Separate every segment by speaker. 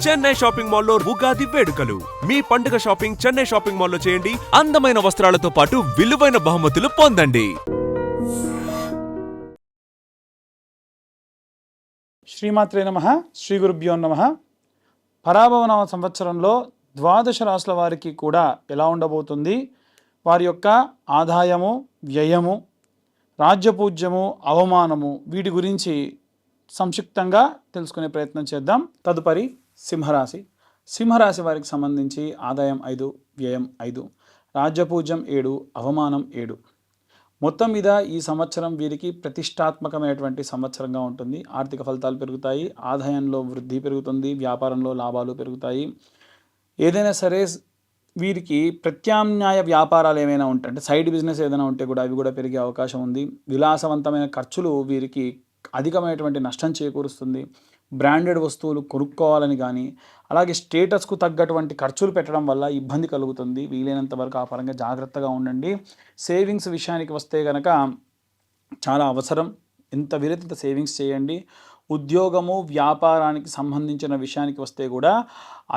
Speaker 1: Chennai shopping మాల్లో ఉగాది వేడుకలు. మీ పండుగ షాపింగ్ చెన్నై షాపింగ్ మాల్లో చేయండి. అందమైన వస్త్రాలతో పాటు విలువైన బహుమతులు పొందండి.
Speaker 2: శ్రీమాత్రే నమః. శ్రీ గురుభ్యో నమః. పరాభవనామ సంవత్సరంలో ద్వాదశ రాశుల వారికి కూడా ఎలా ఉండబోతుంది, వారి యొక్క ఆదాయము, వ్యయము, రాజ్యపూజ్యము, అవమానము, వీటి గురించి సంక్షిప్తంగా తెలుసుకునే ప్రయత్నం చేద్దాం. తదుపరి సింహరాశి. సింహరాశి వారికి సంబంధించి ఆదాయం 5, వ్యయం 5, రాజ్యపూజ్యం 7, అవమానం 7. మొత్తం మీద ఈ సంవత్సరం వీరికి ప్రతిష్టాత్మకమైనటువంటి సంవత్సరంగా ఉంటుంది. ఆర్థిక ఫలితాలు పెరుగుతాయి, ఆదాయంలో వృద్ధి పెరుగుతుంది, వ్యాపారంలో లాభాలు పెరుగుతాయి. ఏదైనా సరే వీరికి ప్రత్యామ్నాయ వ్యాపారాలు ఏమైనా ఉంటే, అంటే సైడ్ బిజినెస్ ఏదైనా ఉంటే కూడా అవి కూడా పెరిగే అవకాశం ఉంది. విలాసవంతమైన ఖర్చులు వీరికి అధికమైనటువంటి నష్టం చేకూరుస్తుంది. బ్రాండెడ్ వస్తువులు కొనుక్కోవాలని కానీ, అలాగే స్టేటస్కు తగ్గటువంటి ఖర్చులు పెట్టడం వల్ల ఇబ్బంది కలుగుతుంది. వీలైనంత వరకు ఆ పరంగా జాగ్రత్తగా ఉండండి. సేవింగ్స్ విషయానికి వస్తే కనుక చాలా అవసరం. ఎంత వీలైతే సేవింగ్స్ చేయండి. ఉద్యోగము, వ్యాపారానికి సంబంధించిన విషయానికి వస్తే కూడా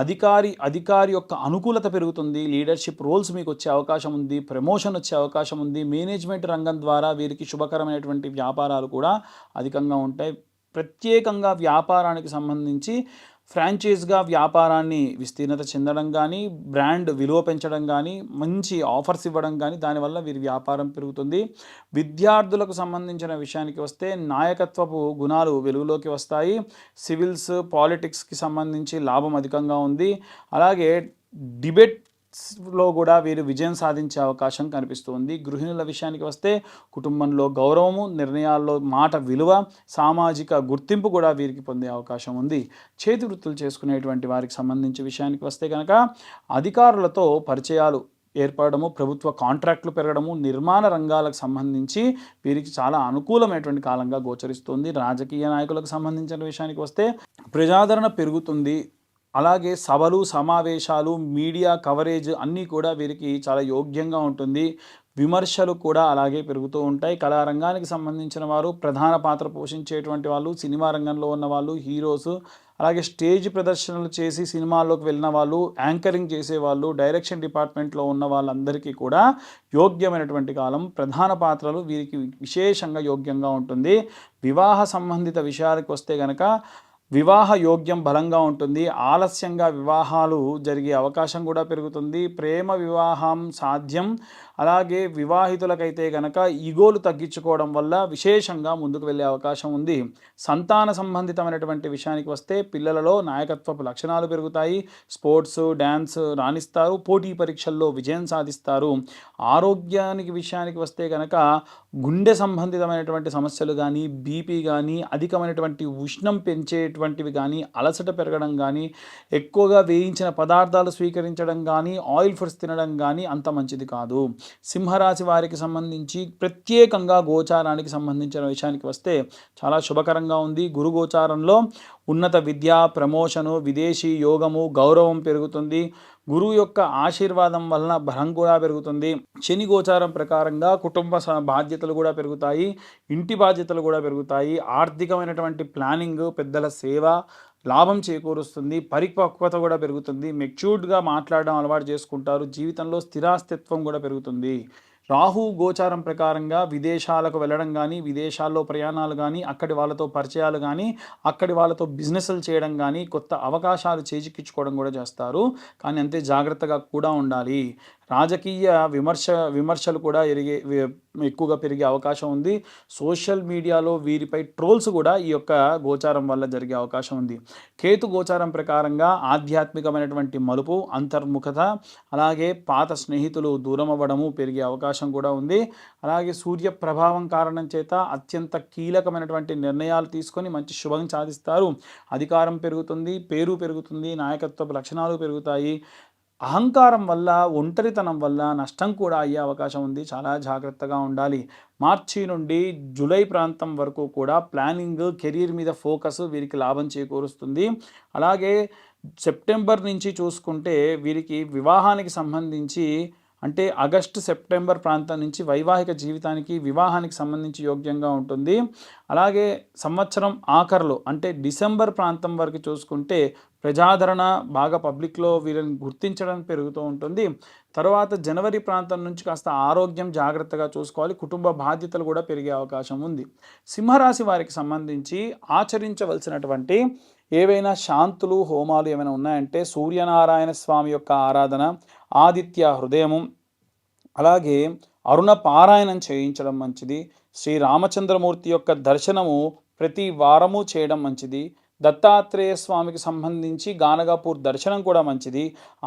Speaker 2: అధికారి యొక్క అనుకూలత పెరుగుతుంది. లీడర్షిప్ రోల్స్ మీకు వచ్చే అవకాశం ఉంది. ప్రమోషన్ వచ్చే అవకాశం ఉంది. మేనేజ్మెంట్ రంగం ద్వారా వీరికి శుభకరమైనటువంటి వ్యాపారాలు కూడా అధికంగా ఉంటాయి. ప్రత్యేకంగా వ్యాపారానికి సంబంధించి ఫ్రాంచైజ్గా వ్యాపారాన్ని విస్తీర్ణత చెందడం కానీ, బ్రాండ్ విలువ పెంచడం కానీ, మంచి ఆఫర్స్ ఇవ్వడం కానీ, దానివల్ల వీరి వ్యాపారం పెరుగుతుంది. విద్యార్థులకు సంబంధించిన విషయానికి వస్తే నాయకత్వపు గుణాలు వెలుగులోకి వస్తాయి. సివిల్స్, పాలిటిక్స్కి సంబంధించి లాభం అధికంగా ఉంది. అలాగే డిబేట్స్లో కూడా వీరు విజయం సాధించే అవకాశం కనిపిస్తుంది. గృహిణుల విషయానికి వస్తే కుటుంబంలో గౌరవము, నిర్ణయాల్లో మాట విలువ, సామాజిక గుర్తింపు కూడా వీరికి పొందే అవకాశం ఉంది. చేతి వృత్తులు చేసుకునేటువంటి వారికి సంబంధించి విషయానికి వస్తే కనుక అధికారులతో పరిచయాలు ఏర్పడము, ప్రభుత్వ కాంట్రాక్టులు పెరగడము, నిర్మాణ రంగాలకు సంబంధించి వీరికి చాలా అనుకూలమైనటువంటి కాలంగా గోచరిస్తుంది. రాజకీయ నాయకులకు సంబంధించిన విషయానికి వస్తే ప్రజాదరణ పెరుగుతుంది. అలాగే సభలు, సమావేశాలు, మీడియా కవరేజ్ అన్నీ కూడా వీరికి చాలా యోగ్యంగా ఉంటుంది. విమర్శలు కూడా అలాగే పెరుగుతూ ఉంటాయి. కళారంగానికి సంబంధించిన వారు, ప్రధాన పాత్ర పోషించేటువంటి వాళ్ళు, సినిమా రంగంలో ఉన్న వాళ్ళు, హీరోస్, అలాగే స్టేజ్ ప్రదర్శనలు చేసి సినిమాల్లోకి వెళ్ళిన వాళ్ళు, యాంకరింగ్ చేసేవాళ్ళు, డైరెక్షన్ డిపార్ట్మెంట్లో ఉన్న వాళ్ళందరికీ కూడా యోగ్యమైనటువంటి కాలం. ప్రధాన పాత్రలు వీరికి విశేషంగా యోగ్యంగా ఉంటుంది. వివాహ సంబంధిత విషయాలకు వస్తే కనుక వివాహ యోగ్యం బలంగా ఉంటుంది. ఆలస్యంగా వివాహాలు జరిగే అవకాశం కూడా పెరుగుతుంది. ప్రేమ వివాహం సాధ్యం. అలాగే వివాహితులకైతే కనుక ఈగోలు తగ్గించుకోవడం వల్ల విశేషంగా ముందుకు వెళ్ళే అవకాశం ఉంది. సంతాన సంబంధితమైనటువంటి విషయానికి వస్తే పిల్లలలో నాయకత్వపు లక్షణాలు పెరుగుతాయి. స్పోర్ట్స్, డ్యాన్స్ రాణిస్తారు. పోటీ పరీక్షల్లో విజయం సాధిస్తారు. ఆరోగ్యానికి విషయానికి వస్తే కనుక గుండె సంబంధితమైనటువంటి సమస్యలు కానీ, బీపీ కానీ, అధికమైనటువంటి ఉష్ణం పెంచేటువంటివి కానీ, అలసట పెరగడం కానీ, ఎక్కువగా వేయించిన పదార్థాలు స్వీకరించడం కానీ, ఆయిల్ ఫుడ్స్ తినడం కానీ అంత మంచిది కాదు. సింహరాశి వారికి సంబంధించి ప్రత్యేకంగా గోచారానికి సంబంధించిన విషయానికి వస్తే చాలా శుభకరంగా ఉంది. గురు గోచారంలో ఉన్నత విద్య, ప్రమోషను, విదేశీ యోగము, గౌరవం పెరుగుతుంది. గురువు యొక్క ఆశీర్వాదం వలన బలం కూడా పెరుగుతుంది. శని గోచారం ప్రకారంగా కుటుంబ బాధ్యతలు కూడా పెరుగుతాయి. ఇంటి బాధ్యతలు కూడా పెరుగుతాయి. ఆర్థికమైనటువంటి ప్లానింగ్, పెద్దల సేవ లాభం చేకూరుస్తుంది. పరిపక్వత కూడా పెరుగుతుంది. మెచ్యూర్డ్గా మాట్లాడడం అలవాటు చేసుకుంటారు. జీవితంలో స్థిరాస్తిత్వం కూడా పెరుగుతుంది. రాహు గోచారం ప్రకారంగా విదేశాలకు వెళ్ళడం కానీ, విదేశాల్లో ప్రయాణాలు కానీ, అక్కడి వాళ్ళతో పరిచయాలు కానీ, అక్కడి వాళ్ళతో బిజినెస్లు చేయడం కానీ, కొత్త అవకాశాలు చేజిక్కించుకోవడం కూడా చేస్తారు. కానీ అంతే జాగ్రత్తగా కూడా ఉండాలి. రాజకీయ విమర్శలు కూడా ఎక్కువగా పెరిగే అవకాశం ఉంది. సోషల్ మీడియాలో వీరిపై ట్రోల్స్ కూడా ఈ యొక్క గోచారం వల్ల జరిగే అవకాశం ఉంది. కేతు గోచారం ప్రకారంగా ఆధ్యాత్మికమైనటువంటి మలుపు, అంతర్ముఖత, అలాగే పాత స్నేహితులు దూరం అవ్వడము పెరిగే అవకాశం కూడా ఉంది. అలాగే సూర్య ప్రభావం కారణం చేత అత్యంత కీలకమైనటువంటి నిర్ణయాలు తీసుకొని మంచి శుభం సాధిస్తారు. అధికారం పెరుగుతుంది, పేరు పెరుగుతుంది, నాయకత్వ లక్షణాలు పెరుగుతాయి. అహంకారం వల్ల, ఒంటరితనం వల్ల నష్టం కూడా అయ్యే అవకాశం ఉంది. చాలా జాగ్రత్తగా ఉండాలి. మార్చి నుండి జూలై ప్రాంతం వరకు కూడా ప్లానింగ్, కెరీర్ మీద ఫోకస్ వీరికి లాభం చేకూరుస్తుంది. అలాగే సెప్టెంబర్ నుంచి చూసుకుంటే వీరికి వివాహానికి సంబంధించి అంటే ఆగస్టు సెప్టెంబర్ ప్రాంతం నుంచి వైవాహిక జీవితానికి వివాహానికి సంబంధించి యోగ్యంగా ఉంటుంది. అలాగే సంవత్సరం ఆఖరులో అంటే డిసెంబర్ ప్రాంతం వరకు చూసుకుంటే ప్రజాదరణ బాగా పబ్లిక్లో వీళ్ళని గుర్తించడం పెరుగుతూ ఉంటుంది. తర్వాత జనవరి ప్రాంతం నుంచి కాస్త ఆరోగ్యం జాగ్రత్తగా చూసుకోవాలి. కుటుంబ బాధ్యతలు కూడా పెరిగే అవకాశం ఉంది. సింహరాశి వారికి సంబంధించి ఆచరించవలసినటువంటి ఏవైనా శాంతులు హోమాలు ఏమైనా ఉన్నాయంటే సూర్యనారాయణ స్వామి యొక్క ఆరాధన, ఆదిత్య హృదయము, అలాగే అరుణ పారాయణం చేయించడం మంచిది. శ్రీ రామచంద్రమూర్తి యొక్క దర్శనము ప్రతి వారము చేయడం మంచిది. దత్తాత్రేయ స్వామికి సంబంధించి గానగాపూర్ దర్శనం కూడా మంచిది.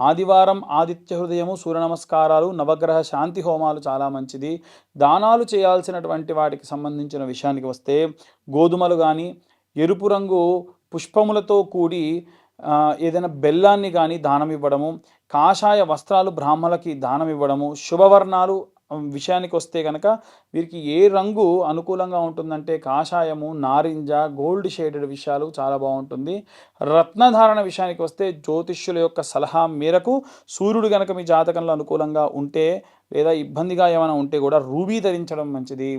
Speaker 2: ఆదివారం ఆదిత్య హృదయము, సూర్య నమస్కారాలు, నవగ్రహ శాంతి హోమాలు చాలా మంచిది. దానాలు చేయాల్సినటువంటి వాటికి సంబంధించిన విషయానికి వస్తే గోధుమలు కానీ, ఎరుపు రంగు పుష్పములతో కూడి ఏదైనా బెల్లాన్ని కానీ దానం ఇవ్వడము, కాషాయ వస్త్రాలు బ్రాహ్మణులకి దానం ఇవ్వడము, శుభవర్ణాలు విషయానికి వస్తే కనుక వీరికి ఏ రంగు అనుకూలంగా ఉంటుందంటే కాషాయము, నారింజ, గోల్డ్ షేడెడ్ విషయాలు చాలా బాగుంటుంది. రత్నధారణ విషయానికి వస్తే జ్యోతిష్యుల యొక్క సలహా మేరకు సూర్యుడు కనుక మీ జాతకంలో అనుకూలంగా ఉంటే లేదా ఇబ్బందిగా ఏమైనా ఉంటే కూడా రూబీ ధరించడం మంచిది.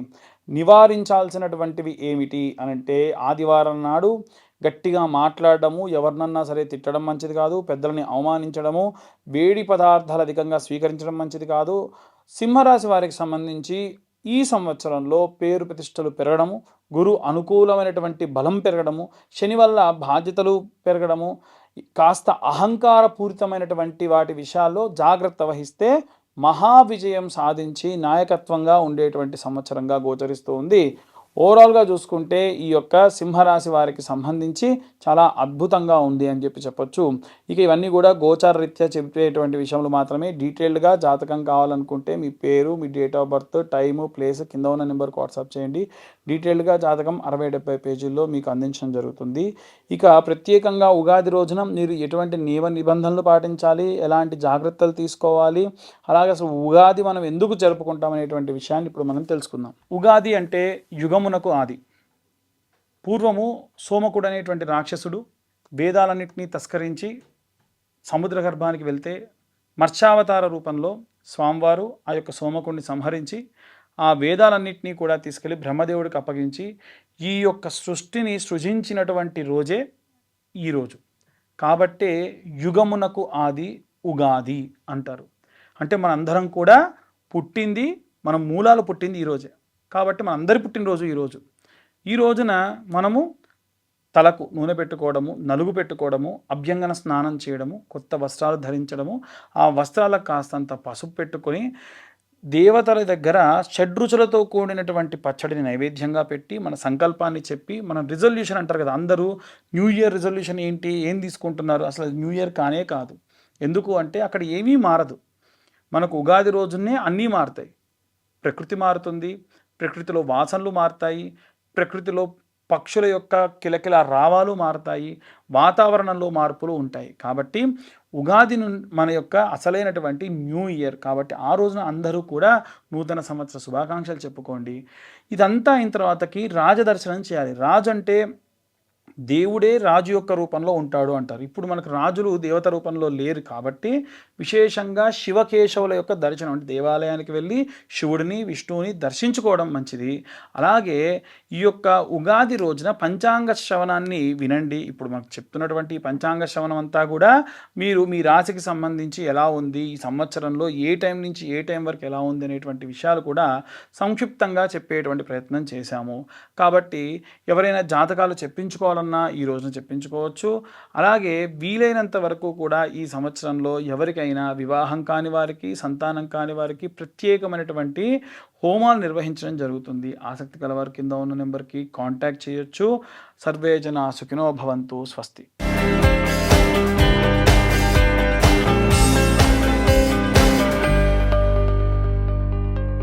Speaker 2: నివారించాల్సినటువంటివి ఏమిటి అనంటే ఆదివారం నాడు గట్టిగా మాట్లాడడము, ఎవరినన్నా సరే తిట్టడం మంచిది కాదు. పెద్దలని అవమానించడము, వేడి పదార్థాలు అధికంగా స్వీకరించడం మంచిది కాదు. సింహరాశి వారికి సంబంధించి ఈ సంవత్సరంలో పేరు ప్రతిష్టలు పెరగడము, గురు అనుకూలమైనటువంటి బలం పెరగడము, శని వల్ల బాధ్యతలు పెరగడము, కాస్త అహంకారపూరితమైనటువంటి వాటి విషయాల్లో జాగ్రత్త వహిస్తే మహావిజయం సాధించి నాయకత్వంగా ఉండేటువంటి సంవత్సరంగా గోచరిస్తూ ఉంది. ఓవరాల్గా చూసుకుంటే ఈ యొక్క సింహరాశి వారికి సంబంధించి చాలా అద్భుతంగా ఉంది అని చెప్పొచ్చు. ఇక ఇవన్నీ కూడా గోచార రీత్యా చెప్పేటువంటి విషయంలో మాత్రమే. డీటెయిల్డ్గా జాతకం కావాలనుకుంటే మీ పేరు, మీ date of birth, time, place కింద ఉన్న నెంబర్కి వాట్సాప్ చేయండి. డీటెయిల్డ్గా జాతకం 60-70 పేజీల్లో మీకు అందించడం జరుగుతుంది. ఇక ప్రత్యేకంగా ఉగాది రోజున మీరు ఎటువంటి నియమ నిబంధనలు పాటించాలి, ఎలాంటి జాగ్రత్తలు తీసుకోవాలి, అలాగే అసలు ఉగాది మనం ఎందుకు జరుపుకుంటాం అనేటువంటి విషయాన్ని ఇప్పుడు మనం తెలుసుకుందాం. ఉగాది అంటే యుగమునకు ఆది. పూర్వము సోమకుడు అనేటువంటి రాక్షసుడు వేదాలన్నింటినీ తస్కరించి సముద్ర గర్భానికి వెళ్తే మత్స్యావతార రూపంలో స్వామివారు ఆ యొక్క సోమకుడిని సంహరించి ఆ వేదాలన్నింటినీ కూడా తీసుకెళ్ళి బ్రహ్మదేవుడికి అప్పగించి ఈ యొక్క సృష్టిని సృజించినటువంటి రోజే ఈరోజు. కాబట్టే యుగమునకు ఆది ఉగాది అంటారు. అంటే మనందరం కూడా పుట్టింది, మన మూలాలు పుట్టింది ఈరోజే. కాబట్టి మన అందరి పుట్టినరోజు ఈరోజు. ఈ రోజున మనము తలకు నూనె పెట్టుకోవడము, నలుగు పెట్టుకోవడము, అభ్యంగన స్నానం చేయడము, కొత్త వస్త్రాలు ధరించడము, ఆ వస్త్రాలకు కాస్తంత పసుపు పెట్టుకొని దేవతల దగ్గర షడ్రుచులతో కూడినటువంటి పచ్చడిని నైవేద్యంగా పెట్టి మన సంకల్పాన్ని చెప్పి మన రిజల్యూషన్ అంటారు కదా, అందరూ న్యూ ఇయర్ రిజల్యూషన్ ఏంటి, ఏం తీసుకుంటున్నారు, అసలు న్యూ ఇయర్ కానే కాదు. ఎందుకు అంటే అక్కడ ఏమీ మారదు. మనకు ఉగాది రోజునే అన్నీ మారుతాయి. ప్రకృతి మారుతుంది, ప్రకృతిలో వాసనలు మారుతాయి, ప్రకృతిలో పక్షుల యొక్క కిలకిల రావాలు మారుతాయి, వాతావరణంలో మార్పులు ఉంటాయి. కాబట్టి ఉగాది మన యొక్క అసలైనటువంటి న్యూ ఇయర్. కాబట్టి ఆ రోజున అందరూ కూడా నూతన సంవత్సర శుభాకాంక్షలు చెప్పుకోండి. ఇదంతా అయిన తర్వాతకి రాజదర్శనం చేయాలి. రాజు అంటే దేవుడే రాజు యొక్క రూపంలో ఉంటాడు అంటారు. ఇప్పుడు మనకు రాజులు దేవత రూపంలో లేరు కాబట్టి విశేషంగా శివకేశవుల యొక్క దర్శనం, అంటే దేవాలయానికి వెళ్ళి శివుడిని విష్ణువుని దర్శించుకోవడం మంచిది. అలాగే ఈ యొక్క ఉగాది రోజున పంచాంగ శ్రవణాన్ని వినండి. ఇప్పుడు మనకు చెప్తున్నటువంటి పంచాంగ శ్రవణం అంతా కూడా మీరు మీ రాశికి సంబంధించి ఎలా ఉంది, ఈ సంవత్సరంలో ఏ టైం నుంచి ఏ టైం వరకు ఎలా ఉంది అనేటువంటి విషయాలు కూడా సంక్షిప్తంగా చెప్పేటువంటి ప్రయత్నం చేశాము. కాబట్టి ఎవరైనా జాతకాలు చెప్పించుకోవాలన్నా ఈ రోజున చెప్పించుకోవచ్చు. అలాగే వీలైనంత వరకు కూడా ఈ సంవత్సరంలో ఎవరికైనా వివాహం కాని వారికి, సంతానం కాని వారికి ప్రత్యేకమైనటువంటి హోమాలు నిర్వహించడం జరుగుతుంది. ఆసక్తి కలవారి కింద ఉన్న నెంబర్కి కాంటాక్ట్ చేయొచ్చు. సర్వే జనా సుఖినో భవంతు. స్వస్తి.